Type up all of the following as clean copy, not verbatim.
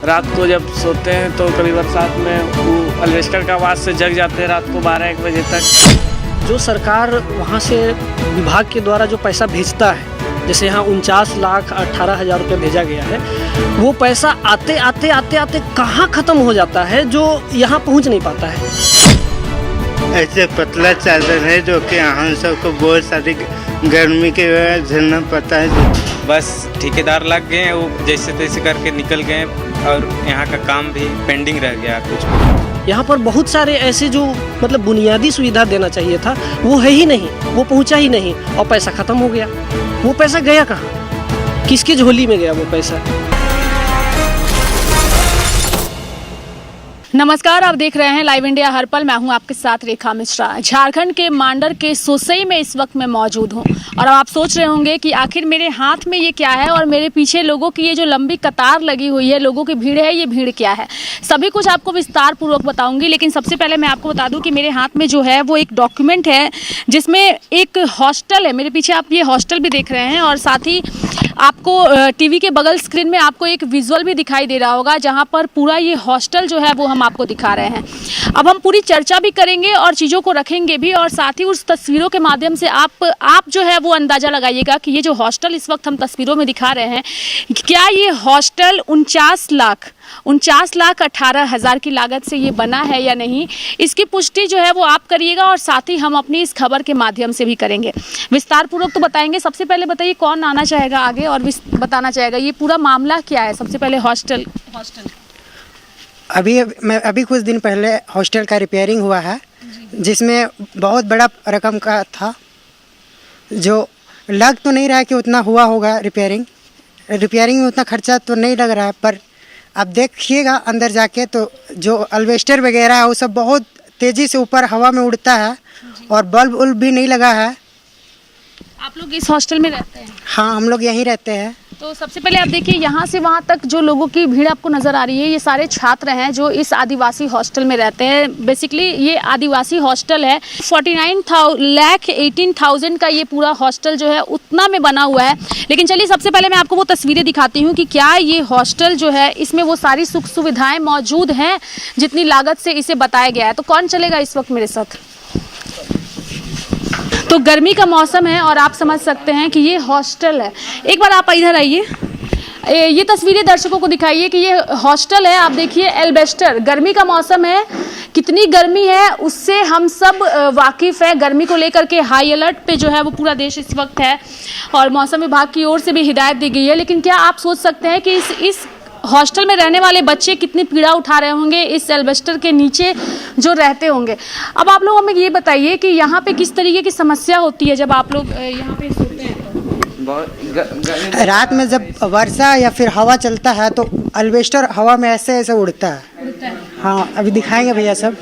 रात को जब सोते हैं तो कभी बरसात में वो अल्वेस्टर का आवाज़ से जग जाते हैं रात को 12-1 बजे तक। जो सरकार वहाँ से विभाग के द्वारा जो पैसा भेजता है, जैसे यहाँ 49,18,000 रुपये भेजा गया है, वो पैसा आते आते आते आते कहाँ ख़त्म हो जाता है जो यहाँ पहुँच नहीं पाता है। ऐसे पतला चादर है जो कि हम सबको बहुत सारी गर्मी के वजह झेलना पड़ता है। बस ठेकेदार लग गए, वो जैसे तैसे करके निकल गए और यहाँ का काम भी पेंडिंग रह गया कुछ। यहाँ पर बहुत सारे ऐसे जो मतलब बुनियादी सुविधा देना चाहिए था वो है ही नहीं, वो पहुँचा ही नहीं और पैसा ख़त्म हो गया। वो पैसा गया कहाँ, किसकी झोली में गया वो पैसा? नमस्कार, आप देख रहे हैं लाइव इंडिया हर पल। मैं हूं आपके साथ रेखा मिश्रा। झारखंड के मांडर के सोसई में इस वक्त मैं मौजूद हूं और अब आप सोच रहे होंगे कि आखिर मेरे हाथ में ये क्या है और मेरे पीछे लोगों की ये जो लंबी कतार लगी हुई है, लोगों की भीड़ है, ये भीड़ क्या है, सभी कुछ आपको विस्तार पूर्वक बताऊंगी। लेकिन सबसे पहले मैं आपको बता दूं कि मेरे हाथ में जो है वो एक डॉक्यूमेंट है जिसमें एक हॉस्टल है। मेरे पीछे आप ये हॉस्टल भी देख रहे हैं और साथ ही आपको टीवी के बगल स्क्रीन में आपको एक विजुअल भी दिखाई दे रहा होगा जहां पर पूरा ये हॉस्टल जो है वो हम आपको दिखा रहे हैं। अब हम पूरी चर्चा भी करेंगे और चीज़ों को रखेंगे भी और साथ ही उस तस्वीरों के माध्यम से आप जो है वो अंदाज़ा लगाइएगा कि ये जो हॉस्टल इस वक्त हम तस्वीरों में दिखा रहे हैं, क्या ये हॉस्टल 49,18,000 की लागत से ये बना है या नहीं, इसकी पुष्टि जो है वो आप करिएगा और साथ ही हम अपनी इस खबर के माध्यम से भी करेंगे। विस्तार पूर्वक तो बताएंगे। सबसे पहले बताइए कौन आना चाहेगा आगे और बताना चाहेगा ये पूरा मामला क्या है? सबसे पहले हॉस्टल अभी कुछ दिन पहले हॉस्टल का रिपेयरिंग हुआ है जिसमें बहुत बड़ा रकम का था, जो लग तो नहीं रहा है कि उतना हुआ होगा। रिपेयरिंग में उतना खर्चा तो नहीं लग रहा है, पर आप देखिएगा अंदर जाके तो जो अल्वेस्टर वगैरह है वो सब बहुत तेज़ी से ऊपर हवा में उड़ता है और बल्ब भी नहीं लगा है। आप लोग इस हॉस्टल में रहते हैं? हाँ, हम लोग यहीं रहते हैं। तो सबसे पहले आप देखिए यहाँ से वहाँ तक जो लोगों की भीड़ आपको नज़र आ रही है, ये सारे छात्र हैं जो इस आदिवासी हॉस्टल में रहते हैं। बेसिकली ये आदिवासी हॉस्टल है। 49,18,000 का ये पूरा हॉस्टल जो है उतना में बना हुआ है। लेकिन चलिए सबसे पहले मैं आपको वो तस्वीरें दिखाती हूँ कि क्या ये हॉस्टल जो है इसमें वो सारी सुख सुविधाएँ मौजूद हैं जितनी लागत से इसे बताया गया है। तो कौन चलेगा इस वक्त मेरे साथ? तो गर्मी का मौसम है और आप समझ सकते हैं कि ये हॉस्टल है। एक बार आप इधर आइए, ये तस्वीरें दर्शकों को दिखाइए कि ये हॉस्टल है। आप देखिए एल्बेस्टर, गर्मी का मौसम है, कितनी गर्मी है उससे हम सब वाकिफ़ है। गर्मी को लेकर के हाई अलर्ट पे जो है वो पूरा देश इस वक्त है और मौसम विभाग की ओर से भी हिदायत दी गई है। लेकिन क्या आप सोच सकते हैं कि इस हॉस्टल में रहने वाले बच्चे कितनी पीड़ा उठा रहे होंगे इस एल्बेस्टर के नीचे जो रहते होंगे। अब आप लोग हमें ये बताइए कि यहाँ पे किस तरीके की समस्या होती है जब आप लोग यहाँ पे सोते हैं? रात में जब वर्षा या फिर हवा चलता है तो एल्बेस्टर हवा में ऐसे उड़ता है। हाँ, अभी दिखाएंगे भैया सब।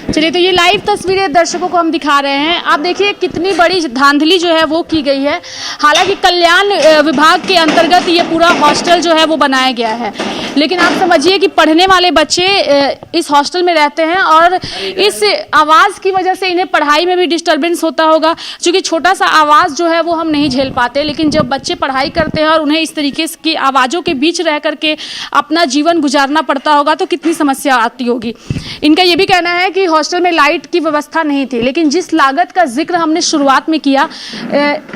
चलिए, तो ये लाइव तस्वीरें दर्शकों को हम दिखा रहे हैं। आप देखिए कितनी बड़ी धांधली जो है वो की गई है। हालांकि कल्याण विभाग के अंतर्गत ये पूरा हॉस्टल जो है वो बनाया गया है, लेकिन आप समझिए कि पढ़ने वाले बच्चे इस हॉस्टल में रहते हैं और इस आवाज़ की वजह से इन्हें पढ़ाई में भी डिस्टर्बेंस होता होगा। क्योंकि छोटा सा आवाज़ जो है वो हम नहीं झेल पाते, लेकिन जब बच्चे पढ़ाई करते हैं और उन्हें इस तरीके की आवाज़ों के बीच रह करके अपना जीवन गुजारना पड़ता होगा तो कितनी समस्या आती होगी। इनका ये भी कहना है कि हॉस्टल में लाइट की व्यवस्था नहीं थी, लेकिन जिस लागत का जिक्र हमने शुरुआत में किया,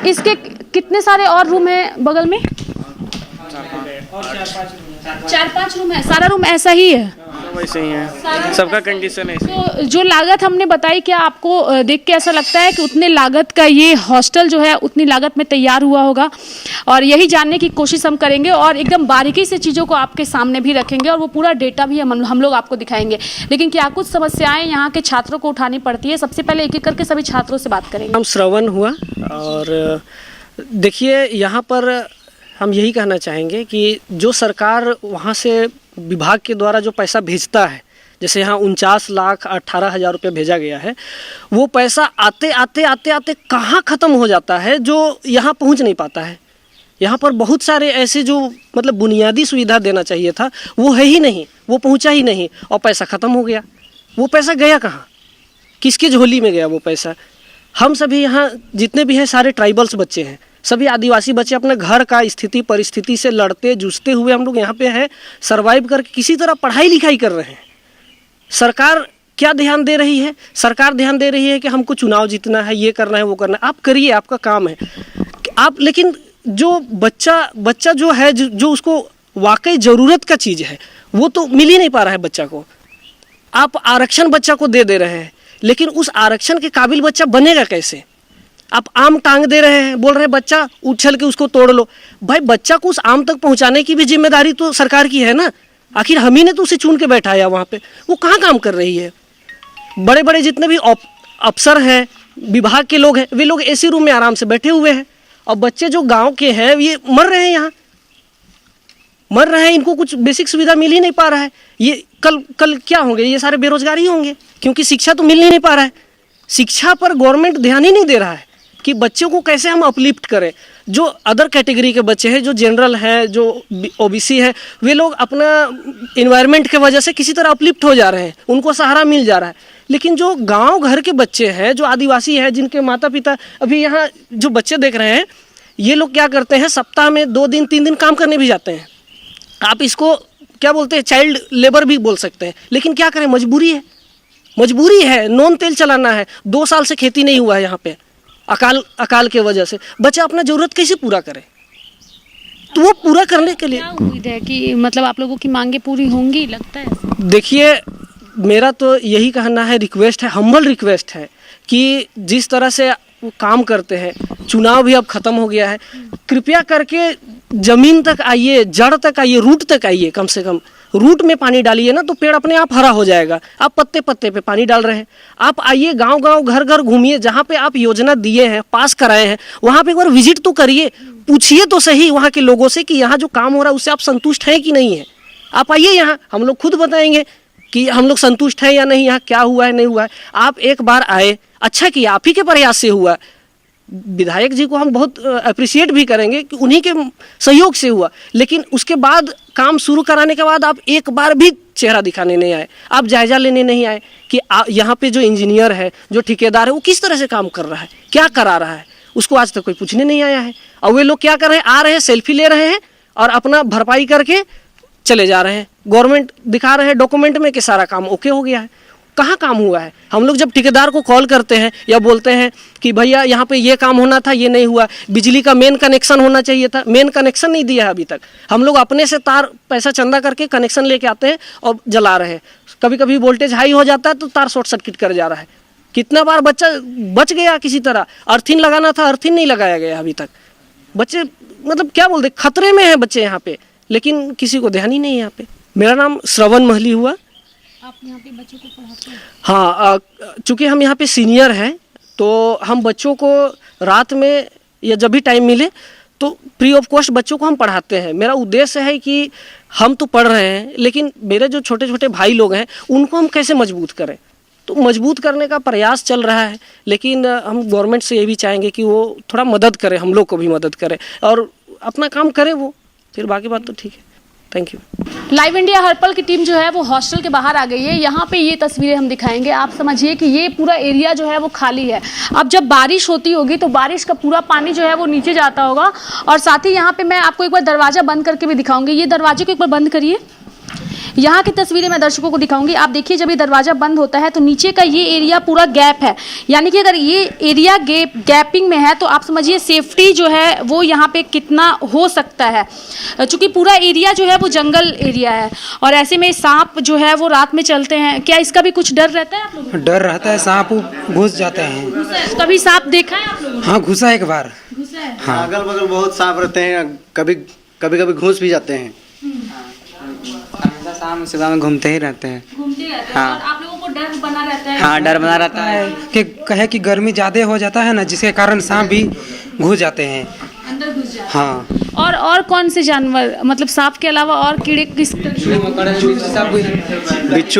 इसके कितने सारे और रूम हैं बगल में? 4-5 रूम है। सारा रूम ऐसा ही है? वैसे ही है, सबका कंडीशन है। तो जो लागत हमने बताई, क्या आपको देख के ऐसा लगता है कि उतने लागत का ये हॉस्टल जो है उतनी लागत में तैयार हुआ होगा? और यही जानने की कोशिश हम करेंगे और एकदम बारीकी से चीज़ों को आपके सामने भी रखेंगे और वो पूरा डेटा भी हम लोग आपको दिखाएंगे। लेकिन क्या कुछ समस्याएं यहाँ के छात्रों को उठानी पड़ती है? सबसे पहले एक एक करके सभी छात्रों से बात करेंगे। हम श्रवण हुआ और देखिए यहाँ पर हम यही कहना चाहेंगे कि जो सरकार वहाँ से विभाग के द्वारा जो पैसा भेजता है, जैसे यहाँ 49,18,000 रुपये भेजा गया है, वो पैसा आते आते आते आते कहाँ ख़त्म हो जाता है जो यहाँ पहुँच नहीं पाता है। यहाँ पर बहुत सारे ऐसे जो मतलब बुनियादी सुविधा देना चाहिए था वो है ही नहीं, वो पहुँचा ही नहीं और पैसा ख़त्म हो गया। वो पैसा गया कहाँ, किसकी झोली में गया वो पैसा? हम सभी यहाँ जितने भी हैं सारे ट्राइबल्स बच्चे हैं सभी आदिवासी बच्चे अपने घर का स्थिति परिस्थिति से लड़ते जूझते हुए हम लोग यहाँ पे हैं, सर्वाइव करके किसी तरह पढ़ाई लिखाई कर रहे हैं। सरकार क्या ध्यान दे रही है? सरकार ध्यान दे रही है कि हमको चुनाव जीतना है, ये करना है, वो करना है। आप करिए, आपका काम है आप, लेकिन जो बच्चा जो है जो उसको वाकई ज़रूरत का चीज़ है वो तो मिल ही नहीं पा रहा है बच्चा को। आप आरक्षण बच्चा को दे रहे हैं, लेकिन उस आरक्षण के काबिल बच्चा बनेगा कैसे? आप आम टांग दे रहे हैं, बोल रहे हैं बच्चा उछल के उसको तोड़ लो। भाई बच्चा को उस आम तक पहुंचाने की भी जिम्मेदारी तो सरकार की है ना। आखिर हम ही ने तो उसे चुन के बैठाया वहाँ पे, वो कहाँ काम कर रही है? बड़े बड़े जितने भी अफसर हैं, विभाग के लोग हैं, वे लोग एसी रूम में आराम से बैठे हुए हैं, और बच्चे जो गाँव के हैं ये मर रहे हैं, यहाँ मर रहे हैं। इनको कुछ बेसिक सुविधा मिल ही नहीं पा रहा है। ये कल क्या होंगे? ये सारे बेरोजगार ही होंगे, क्योंकि शिक्षा तो मिल ही नहीं पा रहा है। शिक्षा पर गवर्नमेंट ध्यान ही नहीं दे रहा है कि बच्चों को कैसे हम अपलिफ्ट करें। जो अदर कैटेगरी के बच्चे हैं, जो जनरल हैं, जो ओबीसी है, वे लोग अपना इन्वायरमेंट के वजह से किसी तरह अपलिफ्ट हो जा रहे हैं, उनको सहारा मिल जा रहा है। लेकिन जो गांव घर के बच्चे हैं, जो आदिवासी हैं, जिनके माता पिता अभी यहाँ जो बच्चे देख रहे हैं, ये लोग क्या करते हैं, सप्ताह में 2 दिन 3 दिन काम करने भी जाते हैं। आप इसको क्या बोलते हैं, चाइल्ड लेबर भी बोल सकते हैं, लेकिन क्या करें, मजबूरी है। नॉन तेल चलाना है, 2 साल से खेती नहीं हुआ है यहाँ पे, अकाल के वजह से। बच्चा अपना ज़रूरत कैसे पूरा करे? तो वो पूरा करने के लिए क्या उम्मीद है कि मतलब आप लोगों की मांगे पूरी होंगी, लगता है? देखिए, मेरा तो यही कहना है, रिक्वेस्ट है, हम्बल रिक्वेस्ट है कि जिस तरह से वो काम करते हैं, चुनाव भी अब ख़त्म हो गया है, कृपया करके ज़मीन तक आइए, जड़ तक आइए, रूट तक आइए। कम से कम रूट में पानी डालिए ना, तो पेड़ अपने आप हरा हो जाएगा। आप पत्ते पत्ते पे पानी डाल रहे हैं। आप आइए, गांव गांव घर घर घूमिए, जहाँ पे आप योजना दिए हैं, पास कराए हैं, वहाँ पे एक बार विजिट तो करिए, पूछिए तो सही वहाँ के लोगों से कि यहाँ जो काम हो रहा है उससे आप संतुष्ट हैं कि नहीं है। आप आइए यहाँ, हम लोग खुद बताएंगे कि हम लोग संतुष्ट हैं या नहीं, यहाँ क्या हुआ है नहीं हुआ है। आप एक बार आए, अच्छा किया, आप ही के प्रयास से हुआ। विधायक जी को हम बहुत अप्रिशिएट भी करेंगे कि उन्हीं के सहयोग से हुआ, लेकिन उसके बाद काम शुरू कराने के बाद आप एक बार भी चेहरा दिखाने नहीं आए, आप जायजा लेने नहीं आए कि यहाँ पे जो इंजीनियर है, जो ठेकेदार है, वो किस तरह से काम कर रहा है, क्या करा रहा है, उसको आज तक कोई पूछने नहीं आया है। और वे लोग क्या कर रहे हैं, आ रहे हैं, सेल्फी ले रहे हैं और अपना भरपाई करके चले जा रहे हैं। गवर्नमेंट दिखा रहे हैं डॉक्यूमेंट में कि सारा काम ओके हो गया है। कहाँ काम हुआ है? हम लोग जब ठेकेदार को कॉल करते हैं या बोलते हैं कि भैया यहाँ पे ये काम होना था, ये नहीं हुआ, बिजली का मेन कनेक्शन होना चाहिए था, मेन कनेक्शन नहीं दिया है अभी तक। हम लोग अपने से तार पैसा चंदा करके कनेक्शन लेके आते हैं और जला रहे हैं। कभी कभी वोल्टेज हाई हो जाता है तो तार शॉर्ट सर्किट कर जा रहा है। कितना बार बच्चा बच गया किसी तरह, अर्थिंग लगाना था, अर्थिंग नहीं लगाया गया अभी तक। बच्चे मतलब क्या बोलते, खतरे में हैं बच्चे यहाँ पे, लेकिन किसी को ध्यान ही नहीं है यहाँ पे। मेरा नाम श्रवण महली हुआ। आप यहाँ पे बच्चों को पढ़ाते हैं? हाँ, चूँकि हम यहाँ पे सीनियर हैं तो हम बच्चों को रात में या जब भी टाइम मिले तो फ्री ऑफ कॉस्ट बच्चों को हम पढ़ाते हैं। मेरा उद्देश्य है कि हम तो पढ़ रहे हैं, लेकिन मेरे जो छोटे छोटे भाई लोग हैं उनको हम कैसे मजबूत करें, तो मजबूत करने का प्रयास चल रहा है। लेकिन हम गवर्नमेंट से ये भी चाहेंगे कि वो थोड़ा मदद करे, हम लोग को भी मदद करे और अपना काम करे वो, फिर बाकी बात तो ठीक है। Thank you. लाइव इंडिया हर पल की टीम जो है वो हॉस्टल के बाहर आ गई है। यहाँ पे ये तस्वीरें हम दिखाएंगे। आप समझिए कि ये पूरा एरिया जो है वो खाली है। अब जब बारिश होती होगी तो बारिश का पूरा पानी जो है वो नीचे जाता होगा। और साथ ही यहाँ पे मैं आपको एक बार दरवाज़ा बंद करके भी दिखाऊंगी। ये दरवाजे को एक बार बंद करिए। यहाँ की तस्वीरें मैं दर्शकों को दिखाऊंगी। आप देखिए, जब ये दरवाज़ा बंद होता है तो नीचे का ये एरिया पूरा गैप है, यानी कि अगर ये एरिया गैपिंग में है तो आप समझिए सेफ्टी जो है वो यहाँ पे कितना हो सकता है, चूँकि पूरा एरिया जो है वो जंगल एरिया है और ऐसे में सांप जो है वो रात में चलते हैं। क्या इसका भी कुछ डर रहता है आप लोगों को? डर रहता है, सांप घुस जाते हैं। कभी सांप देखा है आप लोगों? हाँ, घुसा एक बार। घुसा है? हाँ, अगल बगल बहुत सांप रहते हैं, कभी कभी घुस भी जाते हैं। शाम सुबह में घूमते ही रहते हैं। हाँ। और आप लोगों को डर बना रहता है? हाँ, डर बना रहता है कि कहे कि गर्मी ज़्यादा हो जाता है ना, जिसके कारण सांप भी घुस जाते हैं, अंदर घुस जाते हैं। हाँ। और कौन से जानवर, मतलब सांप के अलावा और कीड़े किस? बिच्छू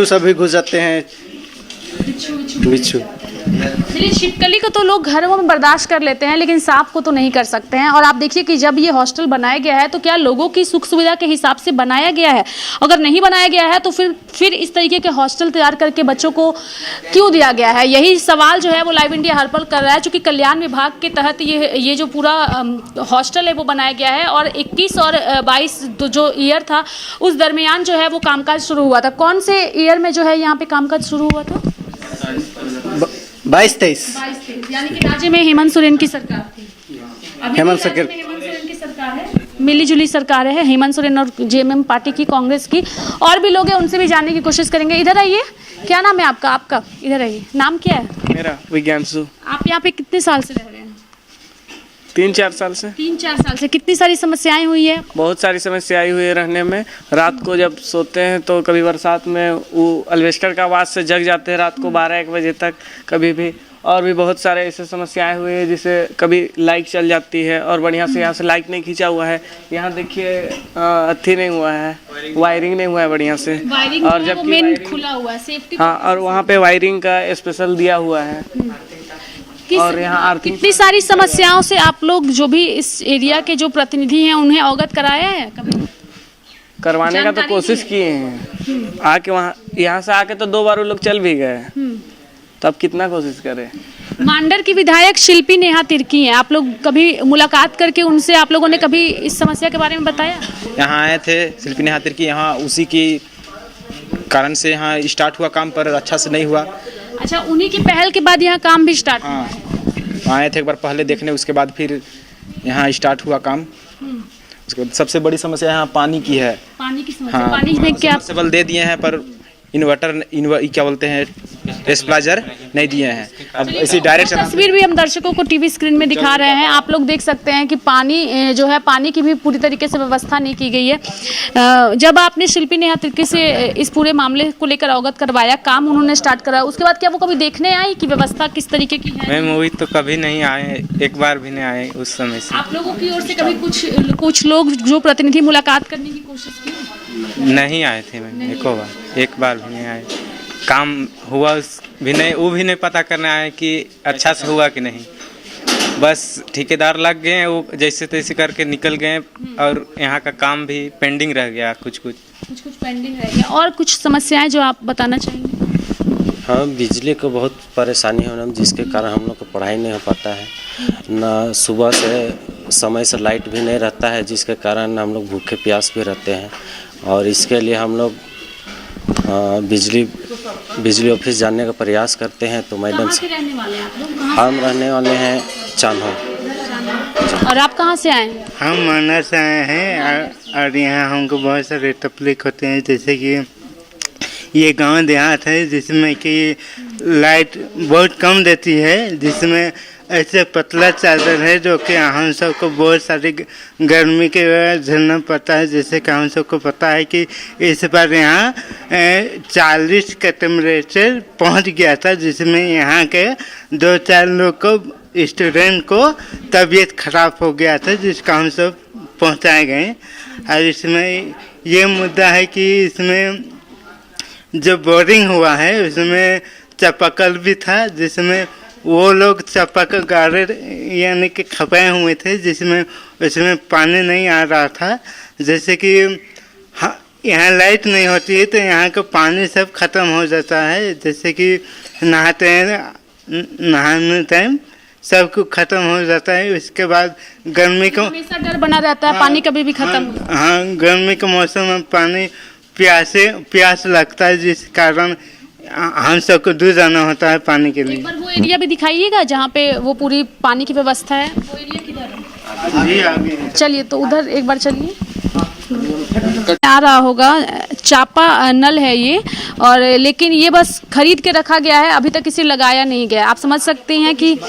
सब भी घुस जाते हैं। बिच्छू चलिए, छिपकली को तो लोग घरों में बर्दाश्त कर लेते हैं, लेकिन सांप को तो नहीं कर सकते हैं। और आप देखिए कि जब ये हॉस्टल बनाया गया है तो क्या लोगों की सुख सुविधा के हिसाब से बनाया गया है? अगर नहीं बनाया गया है तो फिर इस तरीके के हॉस्टल तैयार करके बच्चों को क्यों दिया गया है? यही सवाल जो है वो लाइव इंडिया हर पल कर रहा है, चूँकि कल्याण विभाग के तहत ये जो पूरा हॉस्टल है वो बनाया गया है। और 21 और 22 जो ईयर था उस दरमियान जो है वो कामकाज शुरू हुआ था। कौन से ईयर में जो है यहाँ पे कामकाज शुरू हुआ था? 22-23 यानी कि राज्य में हेमंत सोरेन की सरकार थी। हेमंत सोरेन की सरकार है, मिली जुली सरकार है हेमंत सोरेन और जेएमएम पार्टी की, कांग्रेस की। और भी लोग हैं, उनसे भी जानने की कोशिश करेंगे। इधर आइए, क्या नाम है आपका? इधर आइए, नाम क्या है? मेरा विज्ञानसु। आप यहाँ पे कितने साल से रह रहे हैं? 3-4 साल से। 3-4 साल से। कितनी सारी समस्याएं हुई है? बहुत सारी समस्या आई हुई है रहने में। रात को जब सोते हैं तो कभी बरसात में वो अल्वेस्टर का आवाज़ से जग जाते हैं रात को 12-1 बजे तक कभी भी। और भी बहुत सारे ऐसे समस्याएं हुई है, जिसे कभी लाइट चल जाती है और बढ़िया से यहाँ से लाइट नहीं खींचा हुआ है। यहाँ देखिए अथी नहीं हुआ है, वायरिंग नहीं हुआ है बढ़िया से। और जब मेन खुला हुआ है सेफ्टी। हाँ, और वहाँ पे वायरिंग का स्पेशल दिया हुआ है। और यहाँ कितनी सारी समस्याओं से आप लोग जो भी इस एरिया के जो प्रतिनिधि हैं उन्हें अवगत कराया है कभी? करवाने का तो कोशिश किए हैं, आके वहाँ यहाँ से आके तो 2 बार वो लोग चल भी गए, तब कितना कोशिश करें। मांडर की विधायक शिल्पी नेहा तिर्की हैं, आप लोग कभी मुलाकात करके उनसे आप लोगों ने कभी इस समस्या के बारे में बताया? यहाँ आए थे शिल्पी नेहा तिर्की, यहाँ उसी की कारण से यहाँ स्टार्ट हुआ काम, पर अच्छा से नहीं हुआ। अच्छा, उन्हीं की पहल के बाद यहाँ काम भी स्टार्ट हुआ? हाँ, आए थे एक बार पहले देखने, उसके बाद फिर यहाँ स्टार्ट हुआ काम। उसके बाद सबसे बड़ी समस्या यहाँ पानी की है। पानी की समस्या? हाँ, पानी में क्या सबल दे दिए हैं, पर इन्वर्टर क्या बोलते हैं, स्प्लाइजर नहीं दिए हैं। अब इसी डायरेक्ट तस्वीर भी हम दर्शकों को टीवी स्क्रीन में दिखा रहे हैं। आप लोग देख सकते हैं कि पानी जो है, पानी की भी पूरी तरीके से व्यवस्था नहीं की गई है। जब आपने शिल्पी नेहा तिर्की से इस पूरे मामले को लेकर अवगत करवाया, काम उन्होंने स्टार्ट कराया, उसके बाद क्या वो कभी देखने आए कि व्यवस्था किस तरीके की है? मैं मूवी तो कभी नहीं आए, एक बार भी नहीं आए उस समय से। आप लोगों की ओर से कभी कुछ लोग जो प्रतिनिधि मुलाकात करने की कोशिश की? नहीं आए थे, मैं एक बार भी नहीं आए। काम हुआ भी नहीं, वो भी नहीं पता करना है कि अच्छा से हुआ कि नहीं। बस ठेकेदार लग गए, वो जैसे तैसे करके निकल गए, और यहाँ का काम भी पेंडिंग रह गया, कुछ पेंडिंग रह गया। और कुछ समस्याएं जो आप बताना चाहेंगे? हाँ, बिजली को बहुत परेशानी है मैडम, जिसके कारण हम लोग को पढ़ाई नहीं हो पाता है ना। सुबह से समय से लाइट भी नहीं रहता है, जिसके कारण हम लोग भूखे प्यास भी रहते हैं। और इसके लिए हम लोग बिजली ऑफिस जाने का प्रयास करते हैं। तो मैडम से रहने वाले हैं आप लोग? हम रहने वाले हैं चान्हो। और आप कहाँ से आए हैं? हम मानस से आए हैं, और यहाँ हमको बहुत सारे तकलीफ होते हैं, जैसे कि ये गांव देहात है जिसमें कि लाइट बहुत कम देती है, जिसमें ऐसे पतला चादर है जो कि हम सबको बहुत सारी गर्मी के झेलना पड़ता है। जैसे कि हम सबको पता है कि इस बार यहाँ 40 का टेम्परेचर पहुँच गया था, जिसमें यहाँ के 2-4 लोग को, स्टूडेंट को तबीयत खराब हो गया था, जिसका हम सब पहुँचाए गए। और इसमें ये मुद्दा है कि इसमें जो बोरिंग हुआ है उसमें चापाकल भी था, जिसमें वो लोग चापाकल गाड़े यानी कि खपाए हुए थे, जिसमें उसमें पानी नहीं आ रहा था। जैसे कि यहाँ लाइट नहीं होती है तो यहाँ का पानी सब खत्म हो जाता है। जैसे कि नहाने टाइम सब कुछ खत्म हो जाता है। उसके बाद गर्मी का हमेशा डर बना रहता है, पानी कभी भी खत्म। हाँ, गर्मी के मौसम में पानी प्यास लगता है, जिस कारण हम सबको दूर जाना होता है पानी के लिए। एक बार वो एरिया भी दिखाइएगा जहाँ पे वो पूरी पानी की व्यवस्था है। वो एरिया किधर है? आगे चलिए, तो उधर एक बार चलिए। आ रहा होगा, चापा नल है ये, और लेकिन ये बस खरीद के रखा गया है, अभी तक इसे लगाया नहीं गया। आप समझ सकते हैं कि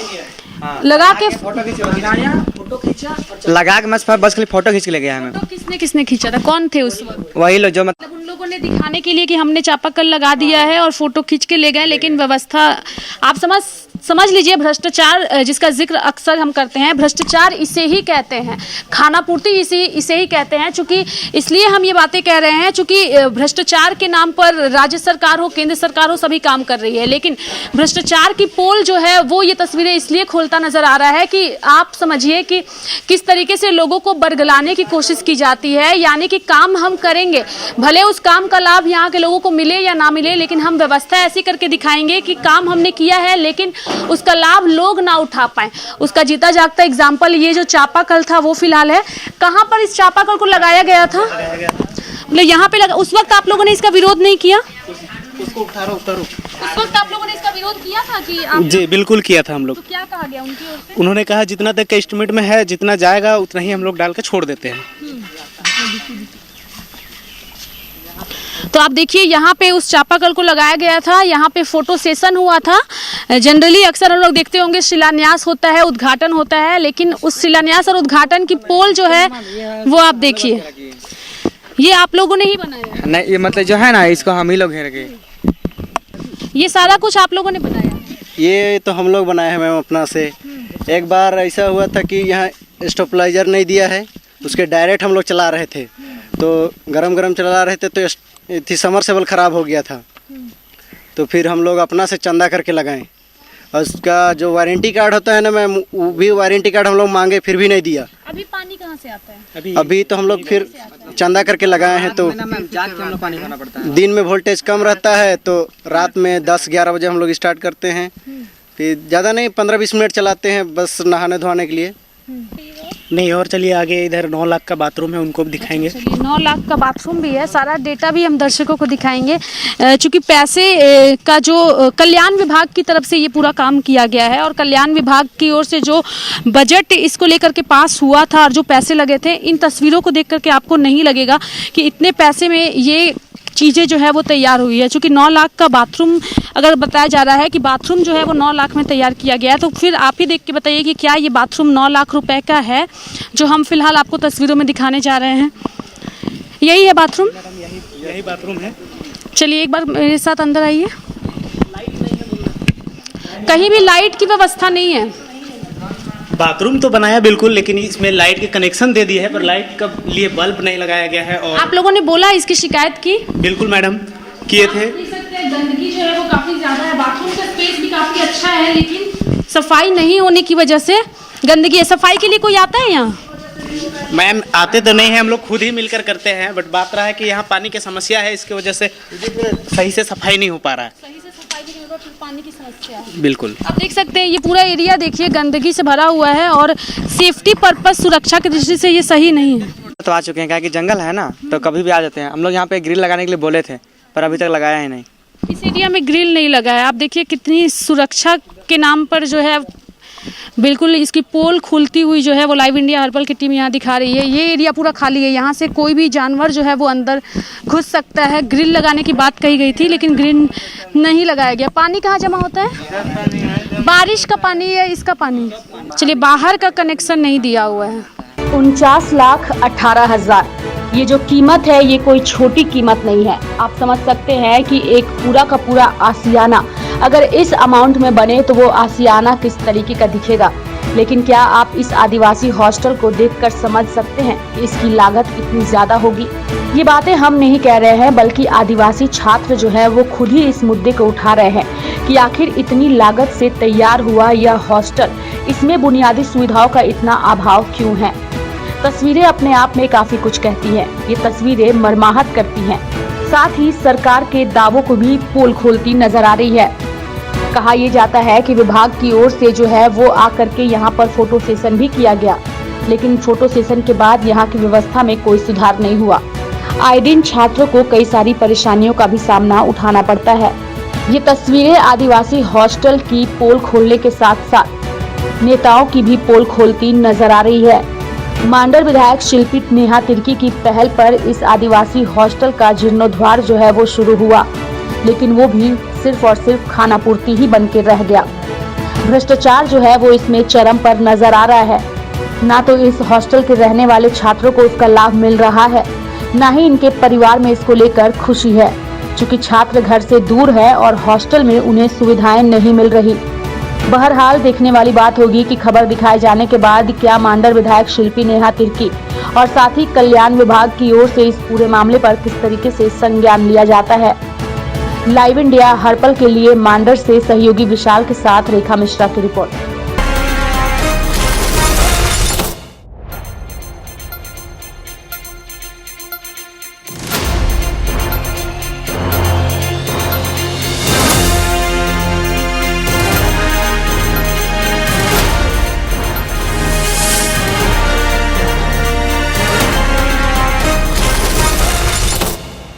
लगा के फोटो खींचा, लगा के बस खाली फोटो खींच के ले गया है। तो किसने खींचा था? कौन थे उस वक्त? वही लोग जो मतलब उन लोगों ने दिखाने के लिए कि हमने चापाकल लगा दिया है और फोटो खींच के ले गए, लेकिन व्यवस्था आप समझ समझ लीजिए भ्रष्टाचार जिसका जिक्र अक्सर हम करते हैं, भ्रष्टाचार इसे ही कहते हैं, खानापूर्ति इसे ही कहते हैं। चूंकि इसलिए हम ये बातें कह रहे हैं चूंकि भ्रष्टाचार के नाम पर राज्य सरकार हो, केंद्र सरकार हो, सभी काम कर रही है, लेकिन भ्रष्टाचार की पोल जो है वो ये तस्वीरें इसलिए खोलता नजर आ रहा है कि आप समझिए कि किस तरीके से लोगों को बरगलाने की कोशिश की जाती है। यानी कि काम हम करेंगे, भले उस काम का लाभ यहाँ के लोगों को मिले या ना मिले, लेकिन हम व्यवस्था ऐसी करके दिखाएंगे कि काम हमने किया है लेकिन उसका लाभ लोग ना उठा पाए। उसका जीता जागता एग्जाम्पल ये जो चापाकल था वो फिलहाल है। कहाँ पर इस चापाकल को लगाया गया था? मतलब यहाँ पे लगा, उस वक्त आप लोगों ने इसका विरोध नहीं किया? उसको उतारो। उस वक्त आप लोगों ने इसका विरोध किया था कि आप... जी बिल्कुल किया था हम लोग। तो क्या कहा गया उनकी ओर से? उन्होंने कहा जितना तक का एस्टिमेट में है, जितना जाएगा उतना ही हम लोग डाल के छोड़ देते हैं। तो आप देखिए यहाँ पे उस चापाकल को लगाया गया था, यहाँ पे फोटो सेशन हुआ था। जनरली अक्सर हम लोग देखते होंगे शिलान्यास होता है, उद्घाटन होता है, लेकिन उस शिलान्यास और उद्घाटन की पोल जो है वो आप देखिए, ये आप लोगों ने ही बनाया है? नहीं, ये मतलब जो है ना, इसको हम ही लोग घेर गए। ये सारा कुछ आप लोगों ने बनाया? ये तो हम लोग बनाए हैं मैम अपना से। एक बार ऐसा हुआ था कि यहाँ स्टेबलाइजर नहीं दिया है, उसके डायरेक्ट हम लोग चला रहे थे, तो गरम चला रहे थे तो समरसेबल ख़राब हो गया था, तो फिर हम लोग अपना से चंदा करके लगाएं। और उसका जो वारंटी कार्ड होता है ना मैम, वो भी वारंटी कार्ड हम लोग मांगे फिर भी नहीं दिया। अभी पानी कहाँ से आता है? अभी तो हम लोग फिर चंदा करके लगाए हैं, तो दिन में वोल्टेज कम रहता है, तो रात में 10-11 बजे हम लोग स्टार्ट करते हैं, फिर ज़्यादा नहीं 15-20 मिनट चलाते हैं बस नहाने धोने के लिए। नहीं, और चलिए आगे, इधर 9 लाख का बाथरूम है, उनको भी दिखाएंगे। 9 लाख का बाथरूम भी है, सारा डेटा भी हम दर्शकों को दिखाएंगे। चूंकि पैसे का जो कल्याण विभाग की तरफ से ये पूरा काम किया गया है और कल्याण विभाग की ओर से जो बजट इसको लेकर के पास हुआ था और जो पैसे लगे थे, इन तस्वीरों को देख करके आपको नहीं लगेगा कि इतने पैसे में ये चीज़ें जो है वो तैयार हुई है। चूँकि 9 लाख का बाथरूम अगर बताया जा रहा है कि बाथरूम जो है वो 9 लाख में तैयार किया गया है, तो फिर आप ही देख के बताइए कि क्या ये बाथरूम 9 लाख रुपए का है जो हम फिलहाल आपको तस्वीरों में दिखाने जा रहे हैं? यही है बाथरूम? यही बाथरूम है। चलिए एक बार मेरे साथ अंदर आइए। कहीं भी लाइट की व्यवस्था नहीं है। बाथरूम तो बनाया बिल्कुल, लेकिन इसमें लाइट के कनेक्शन दे दिए है, पर लाइट का लिए बल्ब नहीं लगाया गया है। और आप लोगों ने बोला इसकी शिकायत की? बिल्कुल मैडम, किए थे। गंदगी जो है वो काफी ज्यादा है, बाथरूम का स्पेस भी काफी अच्छा है, लेकिन सफाई नहीं होने की वजह से गंदगी है। सफाई के लिए कोई आता है यहाँ? मैम आते तो नहीं है, हम लोग खुद ही मिलकर करते हैं, बट बात रहा है कि यहाँ पानी की समस्या है, इसकी वजह से सही से सफाई नहीं हो पा रहा है। सही से सफाई भी नहीं होगा, फिर पानी की समस्या है। बिल्कुल, आप देख सकते हैं ये पूरा एरिया देखिए गंदगी से भरा हुआ है और सेफ्टी पर्पस, सुरक्षा की दृष्टि से ये सही नहीं है। तो आ चुके हैं, क्या कि जंगल है ना, तो कभी भी आ जाते हैं। हम लोग यहाँ पे ग्रिल लगाने के लिए बोले थे, पर अभी तक लगाया ही नहीं। इस एरिया में ग्रिल नहीं लगा है। आप देखिए कितनी सुरक्षा के नाम पर जो है बिल्कुल इसकी पोल खुलती हुई जो है वो लाइव इंडिया हर्पल की टीम यहाँ दिखा रही है। ये एरिया पूरा खाली है, यहाँ से कोई भी जानवर जो है वो अंदर घुस सकता है। ग्रिल लगाने की बात कही गई थी लेकिन ग्रिल नहीं लगाया गया। पानी कहाँ जमा होता है? बारिश का पानी है, इसका पानी। चलिए, बाहर का कनेक्शन नहीं दिया हुआ है। 49,18,000 ये जो कीमत है ये कोई छोटी कीमत नहीं है। आप समझ सकते हैं कि एक पूरा का पूरा आशियाना अगर इस अमाउंट में बने तो वो आशियाना किस तरीके का दिखेगा। लेकिन क्या आप इस आदिवासी हॉस्टल को देखकर समझ सकते हैं कि इसकी लागत कितनी ज्यादा होगी? ये बातें हम नहीं कह रहे हैं, बल्कि आदिवासी छात्र जो है वो खुद ही इस मुद्दे को उठा रहे हैं कि आखिर इतनी लागत से तैयार हुआ यह हॉस्टल, इसमें बुनियादी सुविधाओं का इतना अभाव क्यों है? तस्वीरें अपने आप में काफी कुछ कहती हैं। ये तस्वीरें मर्माहत करती हैं, साथ ही सरकार के दावों को भी पोल खोलती नजर आ रही है। कहा यह जाता है कि विभाग की ओर से जो है वो आकर के यहाँ पर फोटो सेशन भी किया गया, लेकिन फोटो सेशन के बाद यहाँ की व्यवस्था में कोई सुधार नहीं हुआ। आए दिन छात्रों को कई सारी परेशानियों का भी सामना उठाना पड़ता है। ये तस्वीरें आदिवासी हॉस्टल की पोल खोलने के साथ साथ नेताओं की भी पोल खोलती नजर आ रही है। मांडर विधायक शिल्पी नेहा तिर्की की पहल पर इस आदिवासी हॉस्टल का जीर्णोद्धार जो है वो शुरू हुआ, लेकिन वो भी सिर्फ और सिर्फ खाना पूर्ति ही बन के रह गया। भ्रष्टाचार जो है वो इसमें चरम पर नजर आ रहा है। ना तो इस हॉस्टल के रहने वाले छात्रों को इसका लाभ मिल रहा है, ना ही इनके परिवार में इसको लेकर खुशी है, क्योंकि छात्र घर से दूर है और हॉस्टल में उन्हें सुविधाएं नहीं मिल रही। बहरहाल देखने वाली बात होगी कि खबर दिखाए जाने के बाद क्या मांडर विधायक शिल्पी नेहा तिर्की और साथ ही कल्याण विभाग की ओर से इस पूरे मामले पर किस तरीके से संज्ञान लिया जाता है। लाइव इंडिया हर पल के लिए मांडर से सहयोगी विशाल के साथ रेखा मिश्रा की रिपोर्ट।